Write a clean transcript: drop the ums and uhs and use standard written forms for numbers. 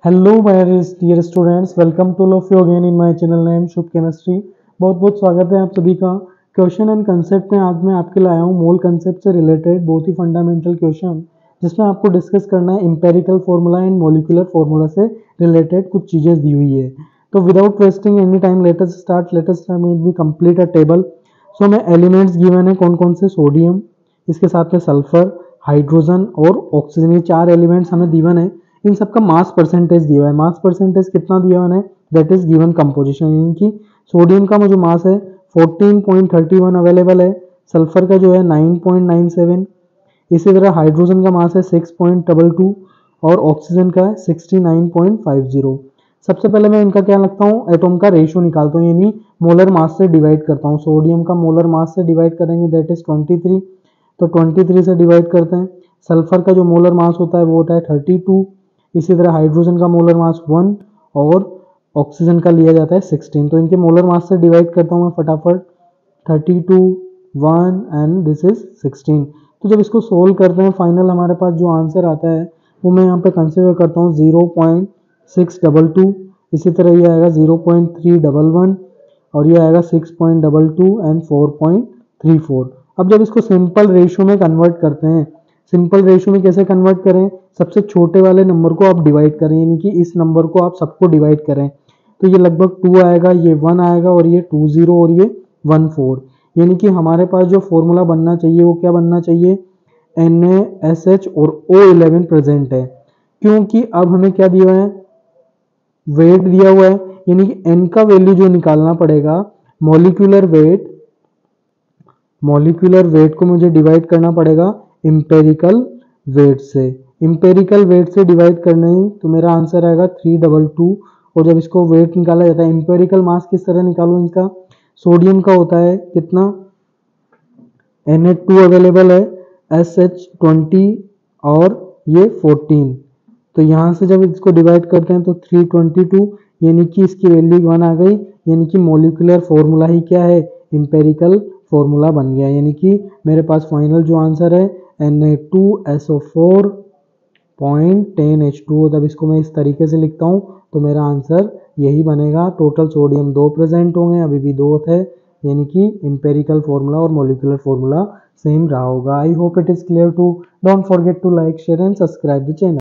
Hello my dear students, welcome to of you again in my channel name Shubh Chemistry. बहुत बहुत स्वागत है आप सभी का। क्वेश्चन एंड कंसेप्ट में आज मैं आपके लाया हूँ मोल कंसेप्ट से रिलेटेड बहुत ही फंडामेंटल क्वेश्चन, जिसमें आपको डिस्कस करना है empirical formula and molecular formula से रिलेटेड कुछ चीज़ें दी हुई है। तो without wasting any time let us start we complete a table. So हमें एलिमेंट्स गिवन है कौन कौन से, सोडियम, इसके साथ में सल्फर, हाइड्रोजन और ऑक्सीजन, ये चार एलिमेंट्स हमें गिवन है। इन सबका मास परसेंटेज दिया हुआ है। मास परसेंटेज कितना दिया हुआ है, दैट इज गिवन कंपोजिशन। इनकी सोडियम का जो मास है 14.31 अवेलेबल है, सल्फर का जो है 9.97, इसी तरह हाइड्रोजन का मास है 6.22 और ऑक्सीजन का है 69.50। सबसे पहले मैं इनका क्या लगता हूँ, एटॉम का रेशियो निकालता हूँ, यानी मोलर मास से डिवाइड करता हूँ। सोडियम का मोलर मास से डिवाइड करेंगे, दैट इज 23, तो 23 से डिवाइड करते हैं। सल्फर का जो मोलर मास होता है वो होता है 32, इसी तरह हाइड्रोजन का मोलर मास 1 और ऑक्सीजन का लिया जाता है 16। तो इनके मोलर मास से डिवाइड करता हूँ मैं फटाफट, 32, 1 एंड दिस इज 16। तो जब इसको सोल्व करते हैं फाइनल हमारे पास जो आंसर आता है वो मैं यहाँ पे कंसिडर करता हूँ 0.622, इसी तरह ये आएगा 0.311 और ये आएगा 6.22 एंड 4.34। अब जब इसको सिंपल रेशियो में कन्वर्ट करते हैं, सिंपल रेशियो में कैसे कन्वर्ट करें, सबसे छोटे वाले नंबर को आप डिवाइड करें, यानी कि इस नंबर को आप सबको डिवाइड करें, तो ये लगभग 2 आएगा, ये 1 आएगा और ये 20 और ये 14। यानी कि हमारे पास जो फॉर्मूला बनना चाहिए वो क्या बनना चाहिए, NaSH और O11 प्रेजेंट है। क्योंकि अब हमें क्या दिया है, वेट दिया हुआ है, यानी कि n का वैल्यू जो निकालना पड़ेगा, मॉलिक्यूलर वेट को मुझे डिवाइड करना पड़ेगा इंपेरिकल वेट से। इंपेरिकल वेट से डिवाइड करने तो मेरा आंसर आएगा 322। और जब इसको वेट निकाला जाता है, इंपेरिकल मास किस तरह निकालूं इनका, सोडियम का होता है कितना, Na2 अवेलेबल है, SH20 और ये 14। तो यहाँ से जब इसको डिवाइड करते हैं तो 322, यानी कि इसकी वैल्यू 1 आ गई, यानी कि मॉलिक्यूलर फॉर्मूला ही क्या है, इंपेरिकल फॉर्मूला बन गया। यानी कि मेरे पास फाइनल जो आंसर है Na2SO4.10H2। जब इसको मैं इस तरीके से लिखता हूँ तो मेरा आंसर यही बनेगा। टोटल सोडियम 2 प्रेजेंट होंगे, अभी भी 2 थे, यानी कि इंपेरिकल फॉर्मूला और मॉलिक्यूलर फॉर्मूला सेम रहा होगा। I hope it is clear too. Don't forget to like, share and subscribe the channel.